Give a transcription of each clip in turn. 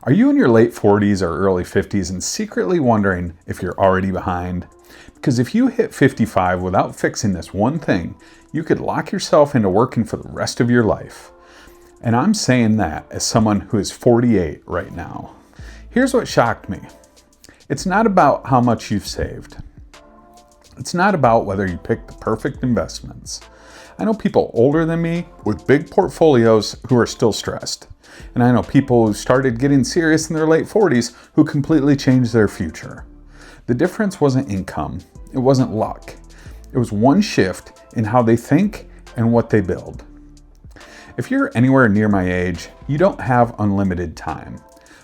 Are you in your late 40s or early 50s and secretly wondering if you're already behind? Because if you hit 55 without fixing this one thing, you could lock yourself into working for the rest of your life. And I'm saying that as someone who is 48 right now. Here's what shocked me. It's not about how much you've saved. It's not about whether you picked the perfect investments. I know people older than me with big portfolios who are still stressed. And I know people who started getting serious in their late 40s who completely changed their future. The difference wasn't income. It wasn't luck. It was one shift in how they think and what they build. If you're anywhere near my age, you don't have unlimited time,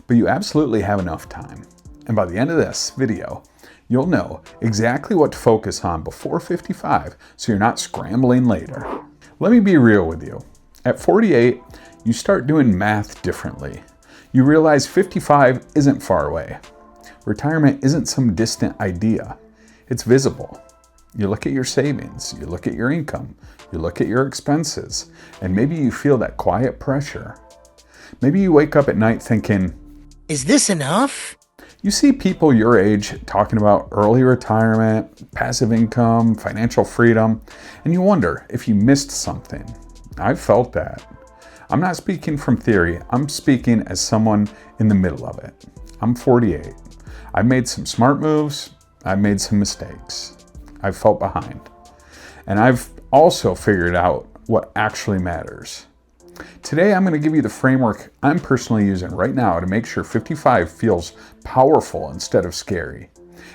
but you absolutely have enough time. And by the end of this video, you'll know exactly what to focus on before 55 so you're not scrambling later. Let me be real with you. At 48, you start doing math differently. You realize 55 isn't far away. Retirement isn't some distant idea. It's visible. You look at your savings, you look at your income, you look at your expenses, and maybe you feel that quiet pressure. Maybe you wake up at night thinking, is this enough? You see people your age talking about early retirement, passive income, financial freedom, and you wonder if you missed something. I've felt that. I'm not speaking from theory, I'm speaking as someone in the middle of it. I'm 48. I've made some smart moves, I've made some mistakes. I've felt behind. And I've also figured out what actually matters. Today I'm going to give you the framework I'm personally using right now to make sure 55 feels powerful instead of scary.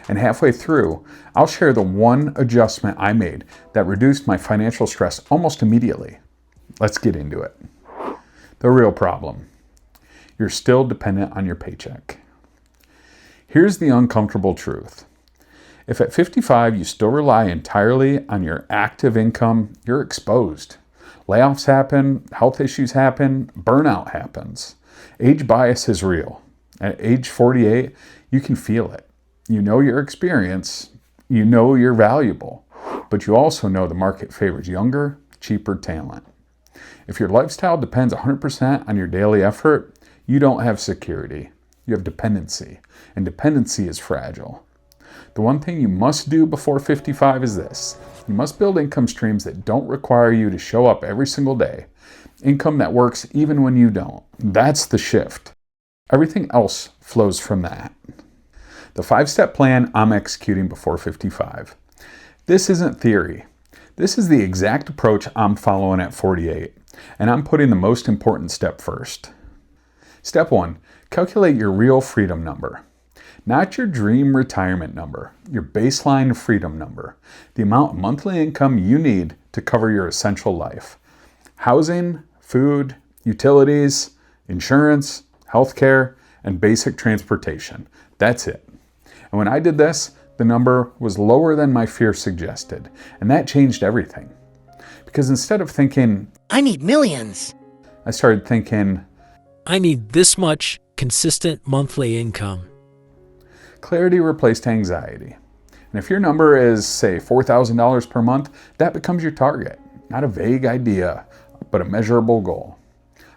And halfway through, I'll share the one adjustment I made that reduced my financial stress almost immediately. Let's get into it. The real problem. You're still dependent on your paycheck. Here's the uncomfortable truth. If at 55 you still rely entirely on your active income, you're exposed. Layoffs happen, health issues happen, burnout happens. Age bias is real. At age 48, you can feel it. You know your experience, you know you're valuable, but you also know the market favors younger, cheaper talent. If your lifestyle depends 100% on your daily effort, you don't have security. You have dependency, and dependency is fragile. The one thing you must do before 55 is this. You must build income streams that don't require you to show up every single day. Income that works even when you don't. That's the shift. Everything else flows from that. The 5-step plan I'm executing before 55. This isn't theory. This is the exact approach I'm following at 48, and I'm putting the most important step first. Step 1, calculate your real freedom number. Not your dream retirement number, your baseline freedom number, the amount of monthly income you need to cover your essential life. Housing, food, utilities, insurance, healthcare, and basic transportation. That's it. And when I did this, the number was lower than my fear suggested, and that changed everything. Because instead of thinking, I need millions, I started thinking, I need this much consistent monthly income. Clarity replaced anxiety. And if your number is, say, $4,000 per month, that becomes your target. Not a vague idea, but a measurable goal.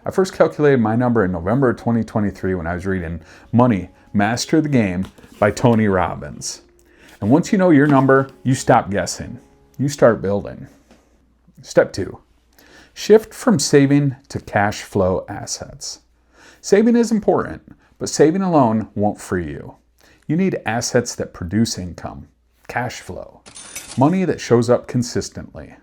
I first calculated my number in November of 2023 when I was reading Money, Master the Game by Tony Robbins. And once you know your number, you stop guessing. You start building. Step 2, shift from saving to cash flow assets. Saving is important, but saving alone won't free you. You need assets that produce income, cash flow, money that shows up consistently.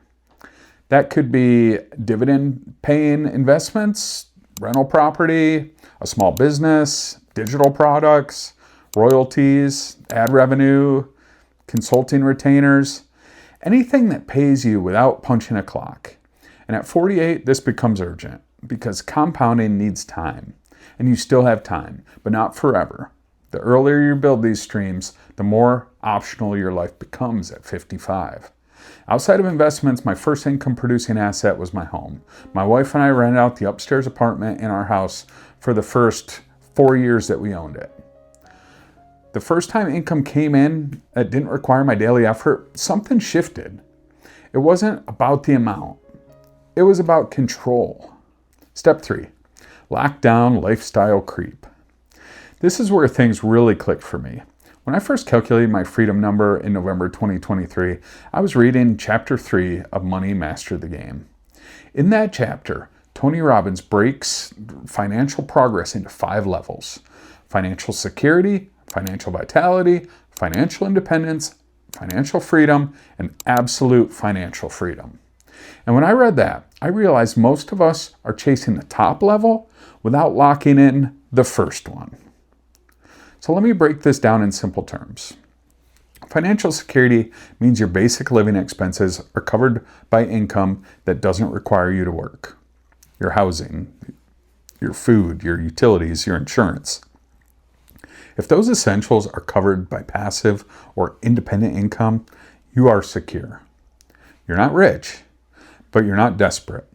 That could be dividend-paying investments, rental property, a small business, digital products, royalties, ad revenue, consulting retainers, anything that pays you without punching a clock. And at 48, this becomes urgent because compounding needs time. And you still have time, but not forever. The earlier you build these streams, the more optional your life becomes at 55. Outside of investments, my first income-producing asset was my home. My wife and I rented out the upstairs apartment in our house for the first 4 years that we owned it. The first time income came in that didn't require my daily effort, something shifted. It wasn't about the amount. It was about control. Step 3, lock down lifestyle creep. This is where things really clicked for me. When I first calculated my freedom number in November 2023, I was reading Chapter 3 of Money Master the Game. In that chapter, Tony Robbins breaks financial progress into 5 levels: financial security, financial vitality, financial independence, financial freedom, and absolute financial freedom. And when I read that, I realized most of us are chasing the top level without locking in the first one. So let me break this down in simple terms. Financial security means your basic living expenses are covered by income that doesn't require you to work. Your housing, your food, your utilities, your insurance. If those essentials are covered by passive or independent income, you are secure. You're not rich, but you're not desperate.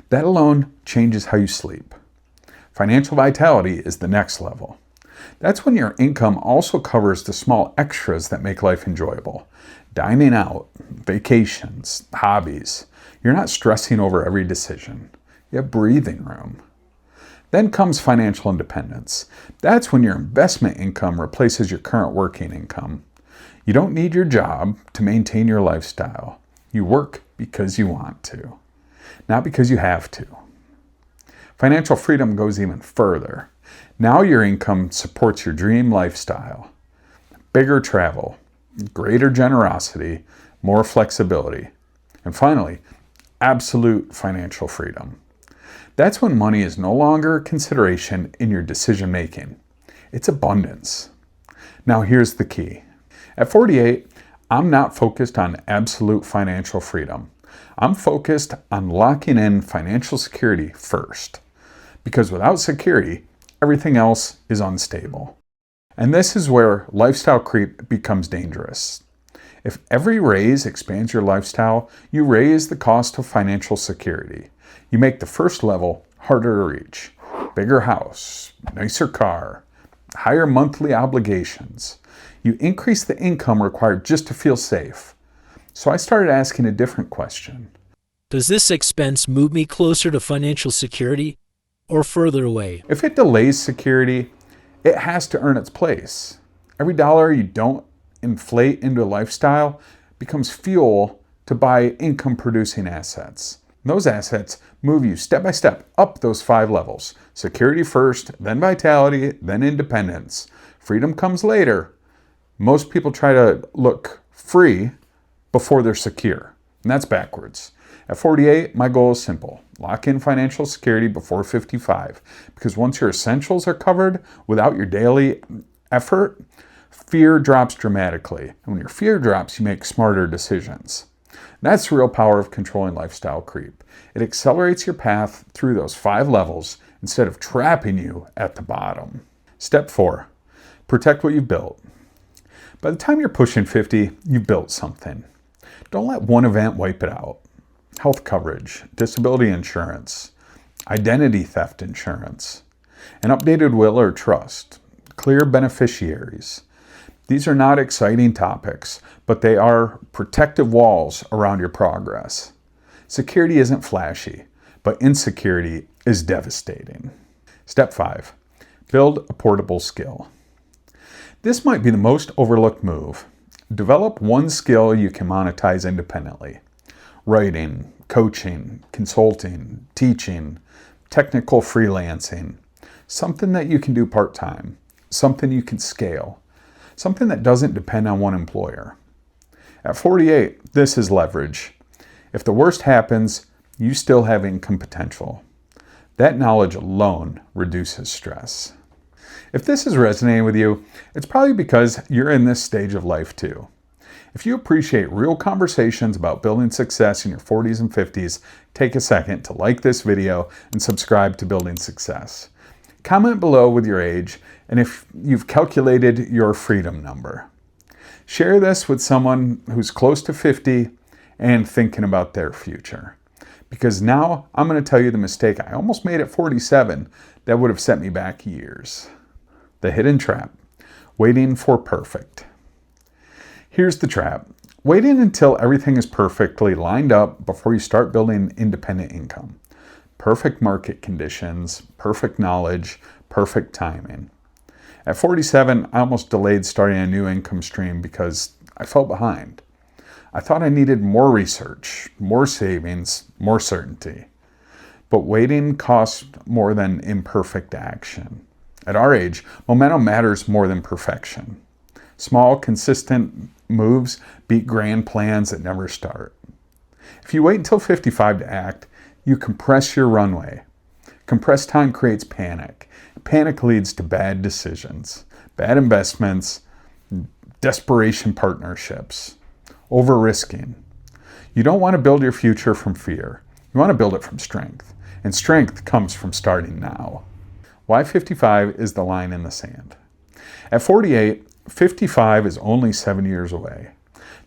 That alone changes how you sleep. Financial vitality is the next level. That's when your income also covers the small extras that make life enjoyable. Dining out, vacations, hobbies. You're not stressing over every decision. You have breathing room. Then comes financial independence. That's when your investment income replaces your current working income. You don't need your job to maintain your lifestyle. You work because you want to, not because you have to. Financial freedom goes even further. Now your income supports your dream lifestyle. Bigger travel, greater generosity, more flexibility, and finally, absolute financial freedom. That's when money is no longer a consideration in your decision making. It's abundance. Now here's the key. At 48, I'm not focused on absolute financial freedom. I'm focused on locking in financial security first. Because without security, everything else is unstable. And this is where lifestyle creep becomes dangerous. If every raise expands your lifestyle, you raise the cost of financial security. You make the first level harder to reach. Bigger house, nicer car, higher monthly obligations. You increase the income required just to feel safe. So I started asking a different question. Does this expense move me closer to financial security or further away? If it delays security, it has to earn its place. Every dollar you don't inflate into a lifestyle becomes fuel to buy income-producing assets. Those assets move you step by step up those 5 levels. Security first, then vitality, then independence. Freedom comes later. Most people try to look free before they're secure, and that's backwards. At 48, my goal is simple. Lock in financial security before 55, because once your essentials are covered without your daily effort, fear drops dramatically. And when your fear drops, you make smarter decisions. That's the real power of controlling lifestyle creep. It accelerates your path through those 5 levels instead of trapping you at the bottom. Step 4, protect what you've built. By the time you're pushing 50, you've built something. Don't let one event wipe it out. Health coverage, disability insurance, identity theft insurance, an updated will or trust, clear beneficiaries. These are not exciting topics, but they are protective walls around your progress. Security isn't flashy, but insecurity is devastating. Step 5, build a portable skill. This might be the most overlooked move. Develop one skill you can monetize independently. Writing, coaching, consulting, teaching, technical freelancing. Something that you can do part-time. Something you can scale. Something that doesn't depend on one employer. At 48, this is leverage. If the worst happens, you still have income potential. That knowledge alone reduces stress. If this is resonating with you, it's probably because you're in this stage of life too. If you appreciate real conversations about building success in your 40s and 50s, take a second to like this video and subscribe to Building Success. Comment below with your age and if you've calculated your freedom number. Share this with someone who's close to 50 and thinking about their future. Because now I'm going to tell you the mistake I almost made at 47 that would have set me back years. The hidden trap, waiting for perfect. Here's the trap. Waiting until everything is perfectly lined up before you start building independent income. Perfect market conditions, perfect knowledge, perfect timing. At 47, I almost delayed starting a new income stream because I felt behind. I thought I needed more research, more savings, more certainty. But waiting costs more than imperfect action. At our age, momentum matters more than perfection. Small, consistent moves beat grand plans that never start. If you wait until 55 to act, you compress your runway. Compressed time creates panic. Panic leads to bad decisions, bad investments, desperation partnerships, over-risking. You don't want to build your future from fear. You want to build it from strength. And strength comes from starting now. Why 55 is the line in the sand. At 48, 55 is only 7 years away.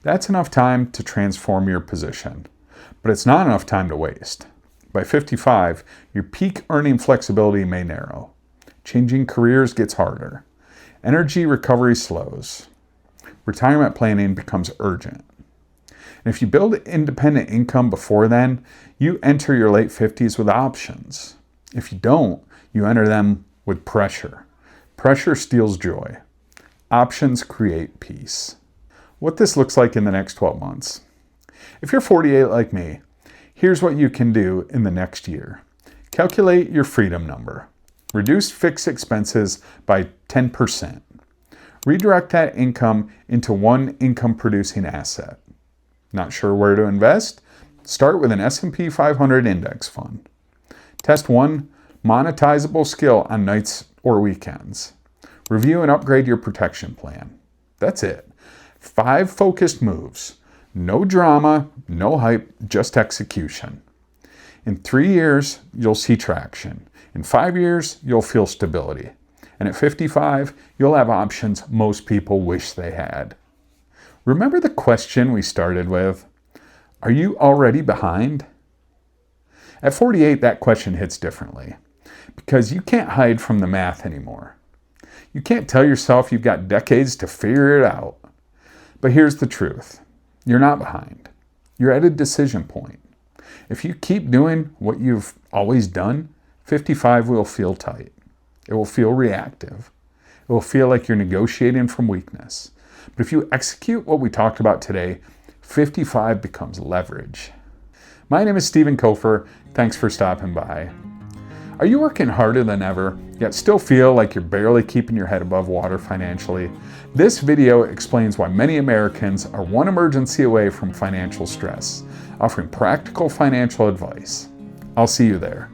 That's enough time to transform your position. But it's not enough time to waste. By 55, your peak earning flexibility may narrow. Changing careers gets harder. Energy recovery slows. Retirement planning becomes urgent. And if you build independent income before then, you enter your late 50s with options. If you don't, you enter them with pressure. Pressure steals joy. Options create peace. What this looks like in the next 12 months. If you're 48 like me, here's what you can do in the next year. Calculate your freedom number. Reduce fixed expenses by 10%. Redirect that income into one income-producing asset. Not sure where to invest? Start with an S&P 500 index fund. Test one monetizable skill on nights or weekends. Review and upgrade your protection plan. That's it. 5 focused moves. No drama, no hype, just execution. In 3 years, you'll see traction. In 5 years, you'll feel stability. And at 55, you'll have options most people wish they had. Remember the question we started with? Are you already behind? At 48, that question hits differently because you can't hide from the math anymore. You can't tell yourself you've got decades to figure it out. But here's the truth. You're not behind. You're at a decision point. If you keep doing what you've always done, 55 will feel tight. It will feel reactive. It will feel like you're negotiating from weakness. But if you execute what we talked about today, 55 becomes leverage. My name is Stephen Kofer. Thanks for stopping by. Are you working harder than ever, yet still feel like you're barely keeping your head above water financially? This video explains why many Americans are one emergency away from financial stress, offering practical financial advice. I'll see you there.